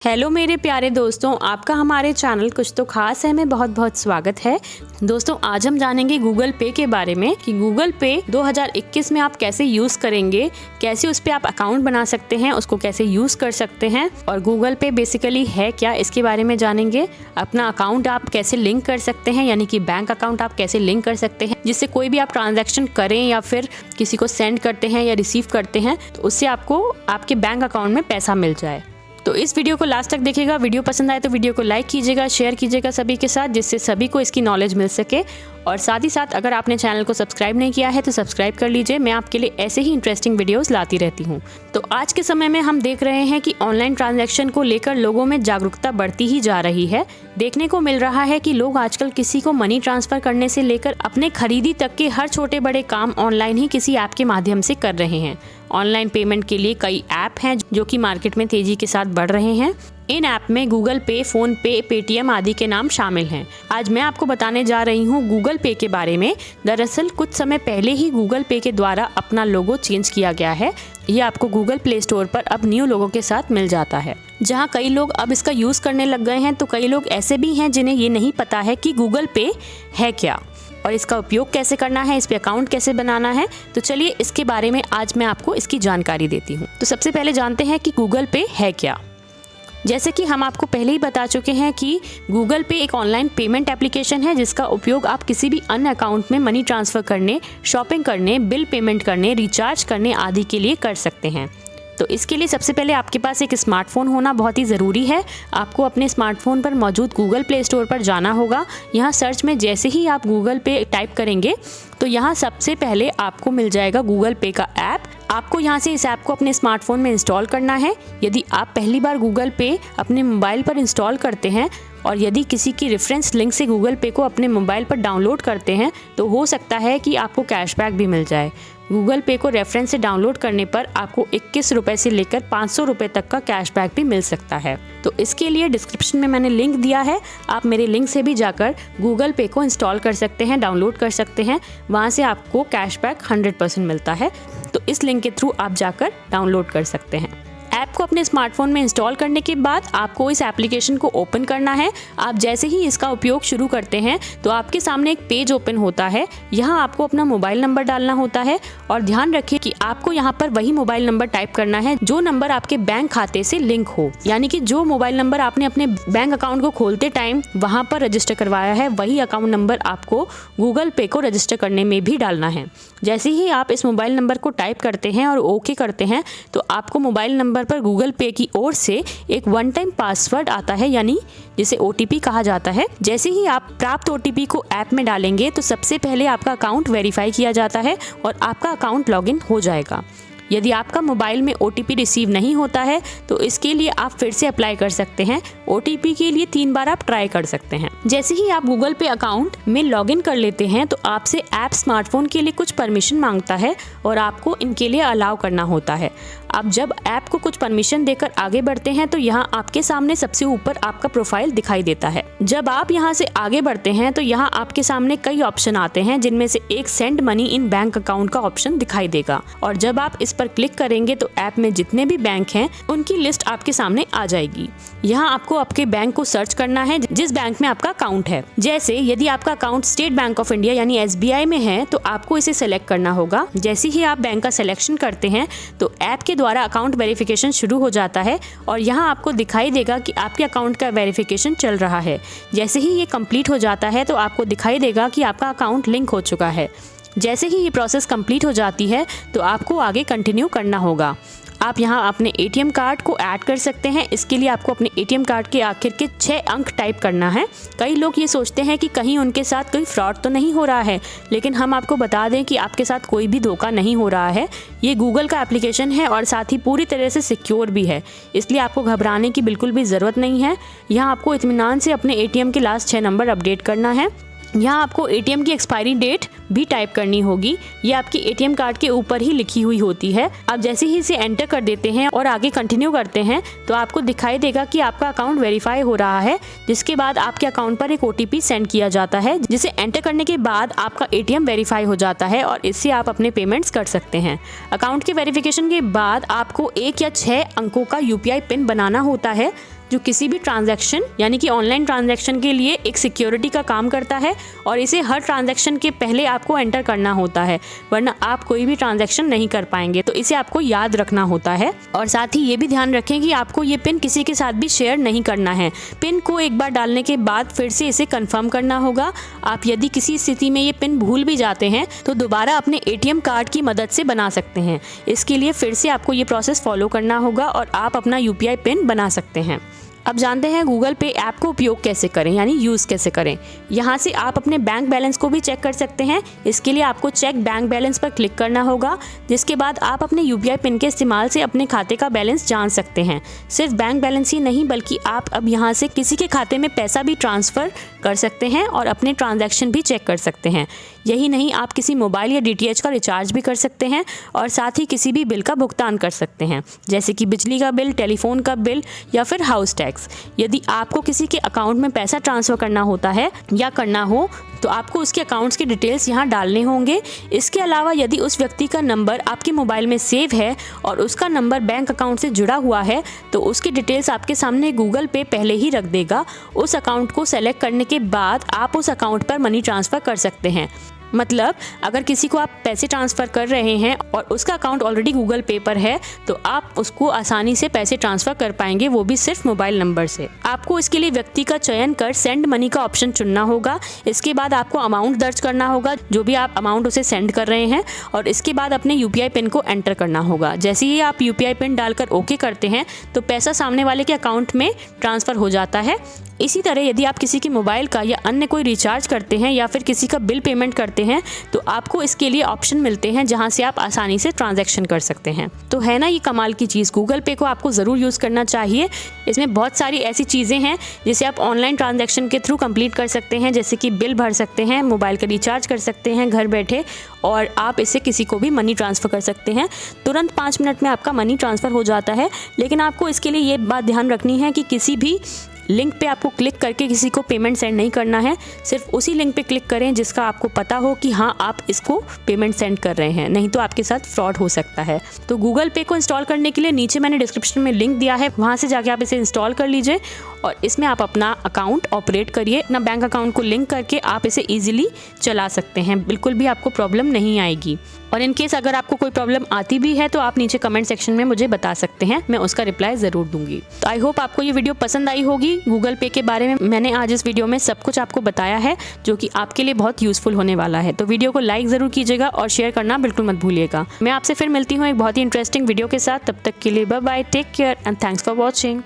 Hello मेरे प्यारे दोस्तों, आपका हमारे चैनल कुछ तो खास है में बहुत बहुत स्वागत है। दोस्तों, आज हम जानेंगे गूगल पे के बारे में कि गूगल पे 2021 में आप कैसे यूज़ करेंगे, कैसे उस पर आप अकाउंट बना सकते हैं, उसको कैसे यूज़ कर सकते हैं और गूगल पे बेसिकली है क्या, इसके बारे में जानेंगे। अपना अकाउंट आप कैसे लिंक कर सकते हैं, यानी कि बैंक अकाउंट आप कैसे लिंक कर सकते हैं जिससे कोई भी आप ट्रांजैक्शन करें या फिर किसी को सेंड करते हैं या रिसीव करते हैं तो उससे आपको आपके बैंक अकाउंट में पैसा मिल जाए। तो इस वीडियो को लास्ट तक देखिएगा। वीडियो पसंद आए तो वीडियो को लाइक कीजिएगा, शेयर कीजिएगा सभी के साथ, जिससे सभी को इसकी नॉलेज मिल सके। और साथ ही साथ अगर आपने चैनल को सब्सक्राइब नहीं किया है तो सब्सक्राइब कर लीजिए। मैं आपके लिए ऐसे ही इंटरेस्टिंग वीडियोस लाती रहती हूँ। तो आज के समय में हम देख रहे हैं कि ऑनलाइन ट्रांजैक्शन को लेकर लोगों में जागरूकता बढ़ती ही जा रही है। देखने को मिल रहा है कि लोग आजकल किसी को मनी ट्रांसफर करने से लेकर अपने खरीदी तक के हर छोटे बड़े काम ऑनलाइन ही किसी ऐप के माध्यम से कर रहे हैं। ऑनलाइन पेमेंट के लिए कई ऐप हैं जो कि मार्केट में तेजी के साथ बढ़ रहे हैं। इन ऐप में गूगल पे, फोन पे, पेटीएम आदि के नाम शामिल हैं। आज मैं आपको बताने जा रही हूँ गूगल पे के बारे में। दरअसल कुछ समय पहले ही गूगल पे के द्वारा अपना लोगो चेंज किया गया है। ये आपको गूगल प्ले स्टोर पर अब न्यू लोगो के साथ मिल जाता है। जहाँ कई लोग अब इसका यूज़ करने लग गए हैं तो कई लोग ऐसे भी हैं जिन्हें ये नहीं पता है कि गूगल पे है क्या और इसका उपयोग कैसे करना है, इस पे अकाउंट कैसे बनाना है। तो चलिए इसके बारे में आज मैं आपको इसकी जानकारी देती हूँ। तो सबसे पहले जानते हैं कि गूगल पे है क्या। जैसे कि हम आपको पहले ही बता चुके हैं कि गूगल पे एक ऑनलाइन पेमेंट एप्लीकेशन है जिसका उपयोग आप किसी भी अन्य अकाउंट में मनी ट्रांसफ़र करने, शॉपिंग करने, बिल पेमेंट करने, रिचार्ज करने आदि के लिए कर सकते हैं। तो इसके लिए सबसे पहले आपके पास एक स्मार्टफोन होना बहुत ही ज़रूरी है। आपको अपने स्मार्टफोन पर मौजूद गूगल प्ले स्टोर पर जाना होगा। यहाँ सर्च में जैसे ही आप गूगल पे टाइप करेंगे तो यहाँ सबसे पहले आपको मिल जाएगा गूगल पे का ऐप। आपको यहाँ से इस ऐप को अपने स्मार्टफोन में इंस्टॉल करना है। यदि आप पहली बार गूगल पे अपने मोबाइल पर इंस्टॉल करते हैं और यदि किसी की रेफरेंस लिंक से गूगल पे को अपने मोबाइल पर डाउनलोड करते हैं तो हो सकता है कि आपको कैशबैक भी मिल जाए। गूगल पे को रेफरेंस से डाउनलोड करने पर आपको 21 रुपये से लेकर 500 रुपये तक का कैशबैक भी मिल सकता है। तो इसके लिए डिस्क्रिप्शन में मैंने लिंक दिया है, आप मेरे लिंक से भी जाकर गूगल पे को इंस्टॉल कर सकते हैं, डाउनलोड कर सकते हैं। वहाँ से आपको कैशबैक 100% मिलता है। तो इस लिंक के थ्रू आप जाकर डाउनलोड कर सकते हैं। ऐप को अपने स्मार्टफोन में इंस्टॉल करने के बाद आपको इस एप्लीकेशन को ओपन करना है। आप जैसे ही इसका उपयोग शुरू करते हैं तो आपके सामने एक पेज ओपन होता है। यहाँ आपको अपना मोबाइल नंबर डालना होता है और ध्यान रखिए कि आपको यहाँ पर वही मोबाइल नंबर टाइप करना है जो नंबर आपके बैंक खाते से लिंक हो, यानी कि जो मोबाइल नंबर आपने अपने बैंक अकाउंट को खोलते टाइम वहाँ पर रजिस्टर करवाया है वही अकाउंट नंबर आपको गूगल पे को रजिस्टर करने में भी डालना है। जैसे ही आप इस मोबाइल नंबर को टाइप करते हैं और ओके करते हैं तो आपको मोबाइल नंबर पर गूगल पे की ओर से एक वन टाइम पासवर्ड आता है, यानी जिसे OTP कहा जाता है। जैसे ही आप प्राप्त OTP को ऐप में डालेंगे तो सबसे पहले आपका अकाउंट वेरीफाई किया जाता है और आपका अकाउंट लॉगिन हो जाएगा। यदि आपका मोबाइल में OTP रिसीव नहीं होता है तो इसके लिए आप फिर से अप्लाई कर सकते हैं। OTP के लिए 3 बार आप ट्राई कर सकते हैं। जैसे ही आप गूगल पे अकाउंट में लॉगिन कर लेते हैं तो आपसे ऐप स्मार्टफोन के लिए कुछ परमिशन मांगता है और आपको इनके लिए अलाउ करना होता है। आप जब ऐप को कुछ परमिशन देकर आगे बढ़ते हैं तो यहाँ आपके सामने सबसे ऊपर आपका प्रोफाइल दिखाई देता है। जब आप यहाँ से आगे बढ़ते हैं तो यहाँ आपके सामने कई ऑप्शन आते हैं जिनमें से एक send money in bank account का ऑप्शन दिखाई देगा और जब आप इस पर क्लिक करेंगे तो ऐप में जितने भी बैंक हैं उनकी लिस्ट आपके सामने आ जाएगी। यहाँ आपको आपके बैंक को सर्च करना है जिस बैंक में आपका अकाउंट है। जैसे यदि आपका account state bank of India यानी SBI में है तो आपको इसे सेलेक्ट करना होगा। जैसे ही आप बैंक का सिलेक्शन करते हैं तो ऐप के द्वारा अकाउंट वेरिफिकेशन शुरू हो जाता है और यहाँ आपको दिखाई देगा कि आपके अकाउंट का वेरिफिकेशन चल रहा है। जैसे ही ये कंप्लीट हो जाता है तो आपको दिखाई देगा कि आपका अकाउंट लिंक हो चुका है। जैसे ही ये प्रोसेस कंप्लीट हो जाती है तो आपको आगे कंटिन्यू करना होगा। आप यहाँ अपने ATM कार्ड को ऐड कर सकते हैं। इसके लिए आपको अपने ATM कार्ड के आखिर के 6 अंक टाइप करना है। कई लोग ये सोचते हैं कि कहीं उनके साथ कोई फ्रॉड तो नहीं हो रहा है, लेकिन हम आपको बता दें कि आपके साथ कोई भी धोखा नहीं हो रहा है। ये गूगल का एप्लीकेशन है और साथ ही पूरी तरह से सिक्योर भी है, इसलिए आपको घबराने की बिल्कुल भी ज़रूरत नहीं है। यहाँ आपको इत्मीनान से अपने ATM के लास्ट 6 नंबर अपडेट करना है। यहाँ आपको ATM की एक्सपायरी डेट भी टाइप करनी होगी। ये आपकी ATM कार्ड के ऊपर ही लिखी हुई होती है। आप जैसे ही इसे एंटर कर देते हैं और आगे कंटिन्यू करते हैं तो आपको दिखाई देगा कि आपका अकाउंट वेरीफाई हो रहा है, जिसके बाद आपके अकाउंट पर एक OTP सेंड किया जाता है, जिसे एंटर करने के बाद आपका ATM वेरीफाई हो जाता है और इससे आप अपने पेमेंट्स कर सकते हैं। अकाउंट के वेरिफिकेशन के बाद आपको 1 या 6 अंकों का UPI पिन बनाना होता है। जो किसी भी ट्रांजैक्शन यानी कि ऑनलाइन ट्रांजैक्शन के लिए एक सिक्योरिटी का काम करता है और इसे हर ट्रांजैक्शन के पहले आपको एंटर करना होता है, वरना आप कोई भी ट्रांजैक्शन नहीं कर पाएंगे। तो इसे आपको याद रखना होता है और साथ ही ये भी ध्यान रखें कि आपको ये पिन किसी के साथ भी शेयर नहीं करना है। पिन को एक बार डालने के बाद फिर से इसे कंफर्म करना होगा। आप यदि किसी स्थिति में ये पिन भूल भी जाते हैं तो दोबारा अपने ATM कार्ड की मदद से बना सकते हैं। इसके लिए फिर से आपको ये प्रोसेस फॉलो करना होगा और आप अपना UPI पिन बना सकते हैं। अब जानते हैं गूगल पे ऐप को उपयोग कैसे करें, यानी यूज़ कैसे करें। यहाँ से आप अपने बैंक बैलेंस को भी चेक कर सकते हैं। इसके लिए आपको चेक बैंक बैलेंस पर क्लिक करना होगा, जिसके बाद आप अपने UPI पिन के इस्तेमाल से अपने खाते का बैलेंस जान सकते हैं। सिर्फ बैंक बैलेंस ही नहीं बल्कि आप अब यहाँ से किसी के खाते में पैसा भी ट्रांसफ़र कर सकते हैं और अपने ट्रांजैक्शन भी चेक कर सकते हैं। यही नहीं, आप किसी मोबाइल या DTH का रिचार्ज भी कर सकते हैं और साथ ही किसी भी बिल का भुगतान कर सकते हैं, जैसे कि बिजली का बिल, टेलीफोन का बिल या फिर हाउस टैक्स। यदि आपको किसी के अकाउंट में पैसा ट्रांसफ़र करना होता है या करना हो तो आपको उसके अकाउंट्स के डिटेल्स यहाँ डालने होंगे। इसके अलावा यदि उस व्यक्ति का नंबर आपके मोबाइल में सेव है और उसका नंबर बैंक अकाउंट से जुड़ा हुआ है तो उसकी डिटेल्स आपके सामने गूगल पे पहले ही रख देगा। उस अकाउंट को सेलेक्ट करने के बाद आप उस अकाउंट पर मनी ट्रांसफ़र कर सकते हैं। मतलब अगर किसी को आप पैसे ट्रांसफ़र कर रहे हैं और उसका अकाउंट ऑलरेडी गूगल पे पर है तो आप उसको आसानी से पैसे ट्रांसफ़र कर पाएंगे, वो भी सिर्फ मोबाइल नंबर से। आपको इसके लिए व्यक्ति का चयन कर सेंड मनी का ऑप्शन चुनना होगा। इसके बाद आपको अमाउंट दर्ज करना होगा, जो भी आप अमाउंट उसे सेंड कर रहे हैं, और इसके बाद अपने UPI पिन को एंटर करना होगा। जैसे ही आप UPI पिन डालकर ओके करते हैं तो पैसा सामने वाले के अकाउंट में ट्रांसफ़र हो जाता है। इसी तरह यदि आप किसी के मोबाइल का या अन्य कोई रिचार्ज करते हैं या फिर किसी का बिल पेमेंट करते हैं तो आपको इसके लिए ऑप्शन मिलते हैं जहां से आप आसानी से ट्रांजैक्शन कर सकते हैं। तो है ना ये कमाल की चीज़, गूगल पे को आपको ज़रूर यूज़ करना चाहिए। इसमें बहुत सारी ऐसी चीज़ें हैं जिसे आप ऑनलाइन ट्रांजैक्शन के थ्रू कंप्लीट कर सकते हैं, जैसे कि बिल भर सकते हैं, मोबाइल का रिचार्ज कर सकते हैं घर बैठे, और आप इससे किसी को भी मनी ट्रांसफ़र कर सकते हैं। तुरंत 5 मिनट में आपका मनी ट्रांसफ़र हो जाता है। लेकिन आपको इसके लिए ये बात ध्यान रखनी है कि किसी भी लिंक पे आपको क्लिक करके किसी को पेमेंट सेंड नहीं करना है। सिर्फ उसी लिंक पे क्लिक करें जिसका आपको पता हो कि हाँ आप इसको पेमेंट सेंड कर रहे हैं, नहीं तो आपके साथ फ्रॉड हो सकता है। तो गूगल पे को इंस्टॉल करने के लिए नीचे मैंने डिस्क्रिप्शन में लिंक दिया है, वहाँ से जाके आप इसे इंस्टॉल कर लीजिए और इसमें आप अपना अकाउंट ऑपरेट करिए। अपना बैंक अकाउंट को लिंक करके आप इसे ईजिली चला सकते हैं, बिल्कुल भी आपको प्रॉब्लम नहीं आएगी। और इन केस अगर आपको कोई प्रॉब्लम आती भी है तो आप नीचे कमेंट सेक्शन में मुझे बता सकते हैं, मैं उसका रिप्लाई ज़रूर दूंगी। तो आई होप आपको ये वीडियो पसंद आई होगी। गूगल पे के बारे में मैंने आज इस वीडियो में सब कुछ आपको बताया है जो कि आपके लिए बहुत यूज़फुल होने वाला है। तो वीडियो को लाइक ज़रूर कीजिएगा और शेयर करना बिल्कुल मत भूलिएगा। मैं आपसे फिर मिलती हूँ एक बहुत ही इंटरेस्टिंग वीडियो के साथ। तब तक के लिए bye bye, take care and thanks for watching.